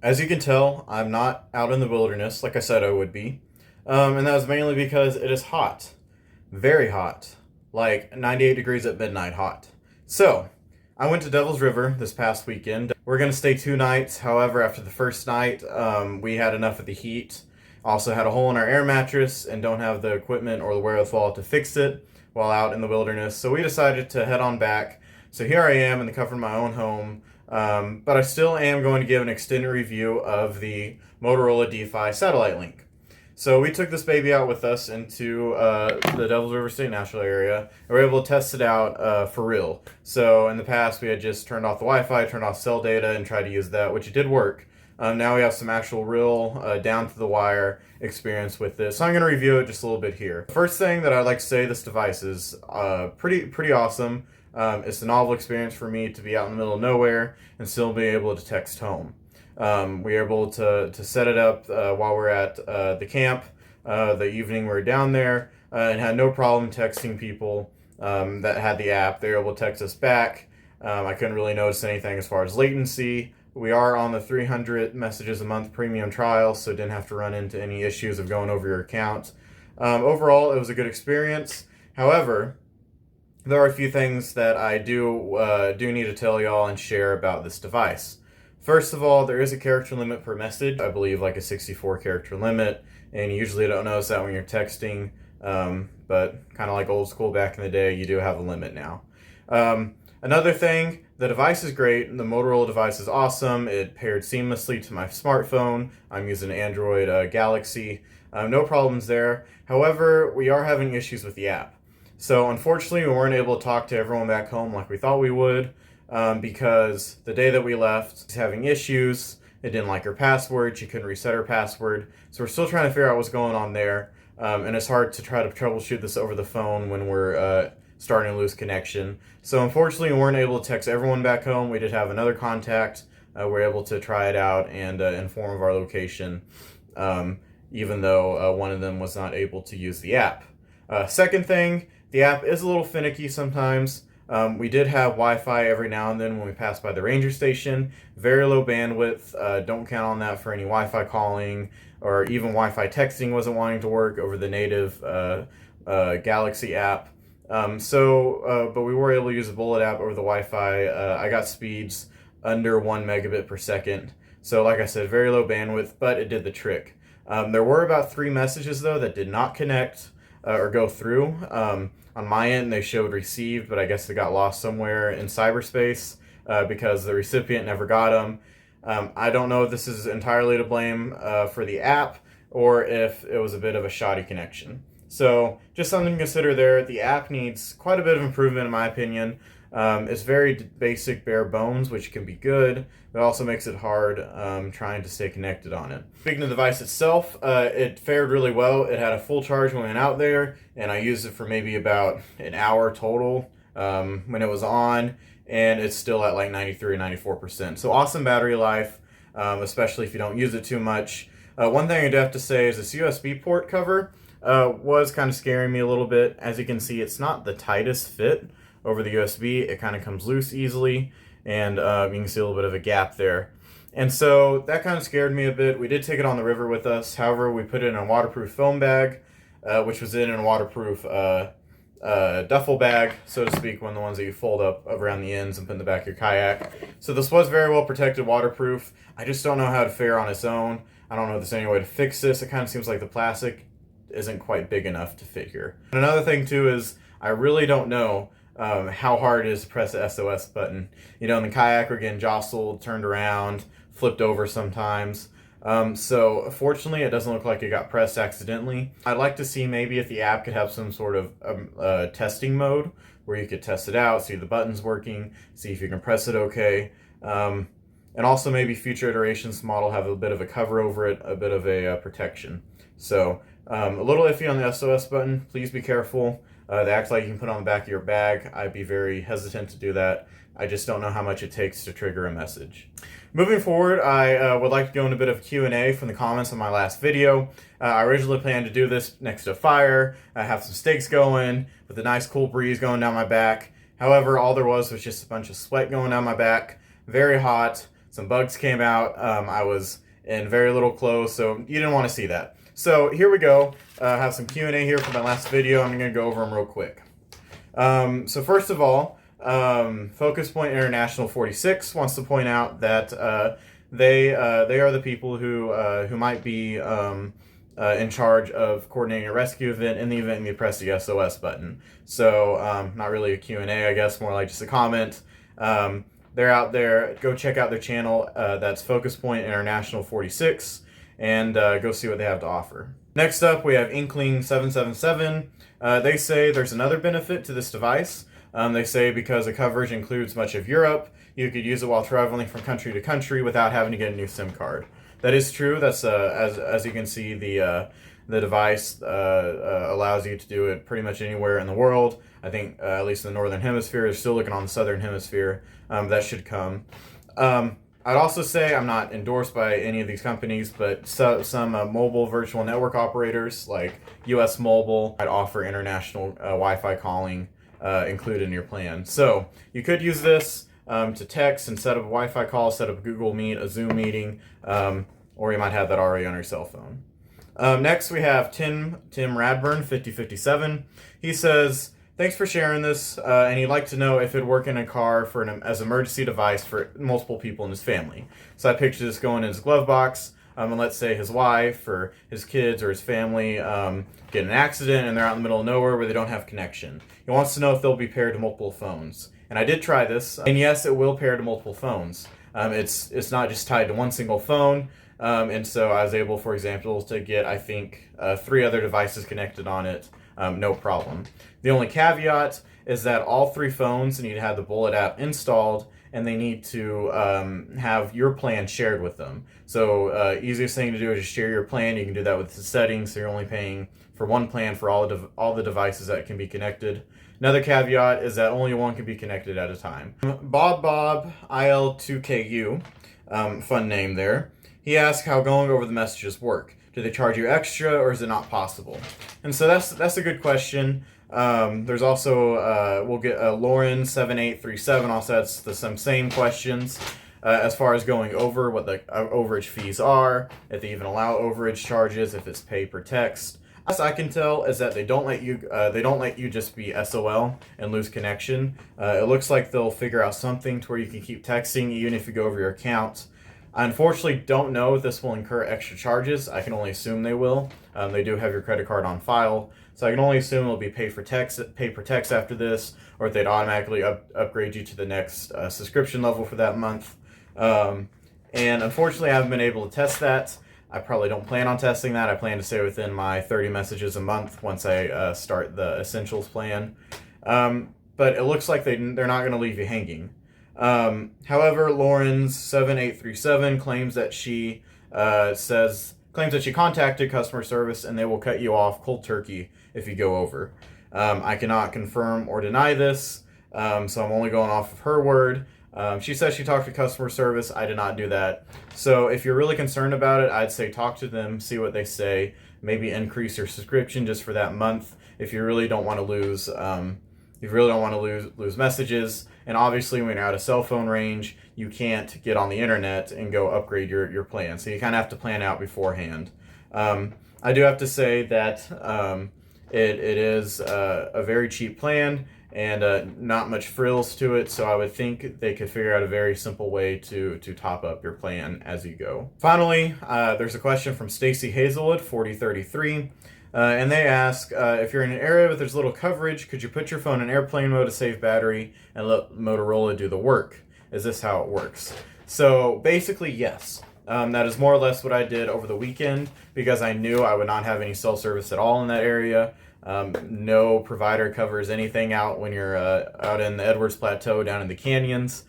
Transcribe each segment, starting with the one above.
As you can tell, I'm not out in the wilderness like I said I would be. And that was mainly because it is hot. Very hot. Like 98 degrees at midnight hot. So, I went to Devil's River this past weekend. We're going to stay 2 nights. However, after the first night, we had enough of the heat. Also had a hole in our air mattress and don't have the equipment or the wherewithal to fix it while out in the wilderness. So we decided to head on back. So here I am in the comfort of my own home. But I still am going to give an extended review of the Motorola Defy satellite link. So we took this baby out with us into the Devil's River State National Area, and we were able to test it out for real. So in the past, we had just turned off the Wi-Fi, turned off cell data, and tried to use that, which it did work. Now we have some actual real down-to-the-wire experience with this. So I'm going to review it just a little bit here. First thing that I'd like to say, this device is pretty awesome. It's a novel experience for me to be out in the middle of nowhere and still be able to text home. We were able to set it up while we're at the camp the evening we were down there and had no problem texting people that had the app. They were able to text us back. I couldn't really notice anything as far as latency. We are on the 300 messages a month premium trial, so didn't have to run into any issues of going over your account. Overall, it was a good experience. However, there are a few things that I do need to tell y'all and share about this device. First of all, there is a character limit per message. I believe like a 64 character limit, and you usually don't notice that when you're texting, but kind of like old school back in the day, you do have a limit now. Another thing, the device is great. The Motorola device is awesome. It paired seamlessly to my smartphone. I'm using Android Galaxy. No problems there. However, we are having issues with the app. So unfortunately, we weren't able to talk to everyone back home like we thought we would because the day that we left, was having issues. It didn't like her password. She couldn't reset her password. So we're still trying to figure out what's going on there. And it's hard to try to troubleshoot this over the phone when we're starting to lose connection. So unfortunately, we weren't able to text everyone back home. We did have another contact. We were able to try it out and inform of our location, even though one of them was not able to use the app. Second thing, the app is a little finicky sometimes. We did have Wi-Fi every now and then when we passed by the ranger station. Very low bandwidth. Don't count on that for any Wi-Fi calling, or even Wi-Fi texting wasn't wanting to work over the native Galaxy app. But we were able to use the Bullitt app over the Wi-Fi. I got speeds under 1 megabit per second. So like I said, very low bandwidth, but it did the trick. There were about 3 messages though that did not connect or go through. On my end, they showed received, but I guess they got lost somewhere in cyberspace because the recipient never got them. I don't know if this is entirely to blame for the app or if it was a bit of a shoddy connection. So just something to consider there. The app needs quite a bit of improvement in my opinion. It's very basic, bare bones, which can be good, but also makes it hard trying to stay connected on it. Speaking of the device itself, it fared really well. It had a full charge when we went out there, and I used it for maybe about an hour total when it was on, and it's still at like 93 or 94%. So awesome battery life, especially if you don't use it too much. One thing I do have to say is this USB port cover was kind of scaring me a little bit. As you can see, it's not the tightest fit over the USB. It kind of comes loose easily, and you can see a little bit of a gap there. And so that kind of scared me a bit. We did take it on the river with us. However, we put it in a waterproof foam bag, which was in a waterproof duffel bag, so to speak, one of the ones that you fold up around the ends and put in the back of your kayak. So this was very well protected, waterproof. I just don't know how to fare on its own. I don't know if there's any way to fix this. It kind of seems like the plastic isn't quite big enough to fit here. And another thing too is I really don't know how hard it is to press the SOS button. You know, in the kayak we're getting jostled, turned around, flipped over sometimes. So fortunately it doesn't look like it got pressed accidentally. I'd like to see maybe if the app could have some sort of testing mode where you could test it out, see the buttons working, see if you can press it okay. And also maybe future iterations model have a bit of a cover over it, a bit of a protection. So a little iffy on the SOS button. Please be careful. They act like you can put it on the back of your bag. I'd be very hesitant to do that. I just don't know how much it takes to trigger a message. Moving forward, I would like to go into a bit of Q&A from the comments on my last video. I originally planned to do this next to a fire. I have some steaks going with a nice cool breeze going down my back. However, all there was just a bunch of sweat going down my back. Very hot. some bugs came out. I was in very little clothes, so you didn't want to see that. So here we go. I have some Q&A here for my last video. I'm going to go over them real quick. So first of all, Focus Point International 46 wants to point out that they are the people who might be in charge of coordinating a rescue event in the event you press the SOS button. So not really a Q&A, I guess, more like just a comment. They're out there. Go check out their channel. That's Focus Point International 46, and go see what they have to offer. Next up, we have Inkling 777. They say there's another benefit to this device. They say because the coverage includes much of Europe, you could use it while traveling from country to country without having to get a new SIM card. That is true. That's as you can see, the device allows you to do it pretty much anywhere in the world. I think at least in the northern hemisphere. They're still looking on the southern hemisphere. That should come. I'd also say I'm not endorsed by any of these companies, but some mobile virtual network operators like US Mobile might offer international Wi-Fi calling included in your plan. So you could use this to text and set up a Wi-Fi call, set up a Google Meet, a Zoom meeting, or you might have that already on your cell phone. Next we have Tim Radburn 5057. He says, thanks for sharing this, and he'd like to know if it'd work in a car as an emergency device for multiple people in his family. So I picture this going in his glove box, and let's say his wife or his kids or his family get in an accident and they're out in the middle of nowhere where they don't have connection. He wants to know if they'll be paired to multiple phones. And I did try this, and yes, it will pair to multiple phones. It's not just tied to one single phone, and so I was able, for example, to get, I think, 3 other devices connected on it, no problem. The only caveat is that all 3 phones need to have the Bullitt app installed, and they need to have your plan shared with them. So easiest thing to do is just share your plan. You can do that with the settings, so you're only paying for one plan for all the devices that can be connected. Another caveat is that only one can be connected at a time. Bob IL2KU, fun name there. He asked how going over the messages work. Do they charge you extra, or is it not possible? And so that's a good question. There's also we'll get Lauren 7837 also has the same questions as far as going over, what the overage fees are, if they even allow overage charges, if it's pay per text. As I can tell is that they don't let you just be SOL and lose connection. It looks like they'll figure out something to where you can keep texting even if you go over your account. I unfortunately don't know if this will incur extra charges. I can only assume they will. They do have your credit card on file, so I can only assume it'll be pay per text after this, or if they'd automatically upgrade you to the next subscription level for that month. And unfortunately, I haven't been able to test that. I probably don't plan on testing that. I plan to stay within my 30 messages a month once I start the Essentials plan. But it looks like they're not going to leave you hanging. However, Lauren's 7837 claims that she contacted customer service and they will cut you off cold turkey if you go over. I cannot confirm or deny this, so I'm only going off of her word. She says she talked to customer service. I did not do that. So if you're really concerned about it, I'd say talk to them, see what they say, maybe increase your subscription just for that month if you really don't want to lose lose messages. And obviously when you're out of cell phone range, you can't get on the internet and go upgrade your plan. So you kind of have to plan out beforehand. I do have to say that it is a very cheap plan and not much frills to it, so I would think they could figure out a very simple way to top up your plan as you go. Finally, there's a question from Stacy Hazelwood 4033, and they ask, if you're in an area where there's little coverage, could you put your phone in airplane mode to save battery and let Motorola do the work? Is this how it works? So basically, yes. That is more or less what I did over the weekend because I knew I would not have any cell service at all in that area. No provider covers anything out when you're out in the Edwards Plateau down in the canyons.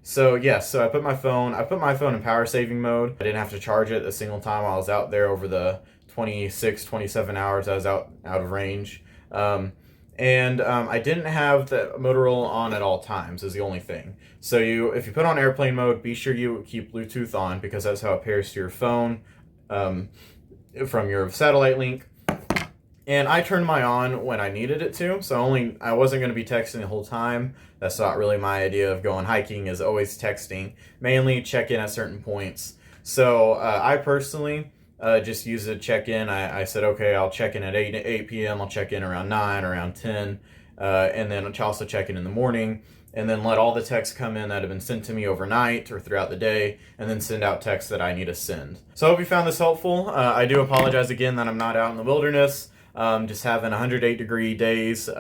So yes, so I put my phone in power saving mode. I didn't have to charge it a single time while I was out there over the 27 hours I was out of range. I didn't have the Motorola on at all times is the only thing. So if you put on airplane mode, be sure you keep Bluetooth on because that's how it pairs to your phone from your satellite link. And I turned mine on when I needed it to, so I wasn't going to be texting the whole time. That's not really my idea of going hiking, is always texting, mainly check in at certain points. So I personally just use a check-in. I said, okay, I'll check in at 8 p.m., I'll check in around 9, around 10, and then I'll also check in the morning, and then let all the texts come in that have been sent to me overnight or throughout the day, and then send out texts that I need to send. So I hope you found this helpful. I do apologize again that I'm not out in the wilderness. Just having 108-degree days,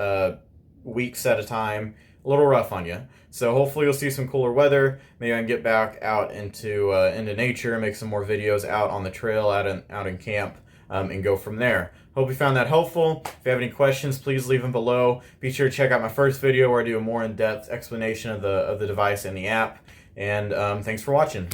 weeks at a time, a little rough on you. So hopefully you'll see some cooler weather. Maybe I can get back out into nature, make some more videos out on the trail, out in camp, and go from there. Hope you found that helpful. If you have any questions, please leave them below. Be sure to check out my first video where I do a more in-depth explanation of the device and the app. And thanks for watching.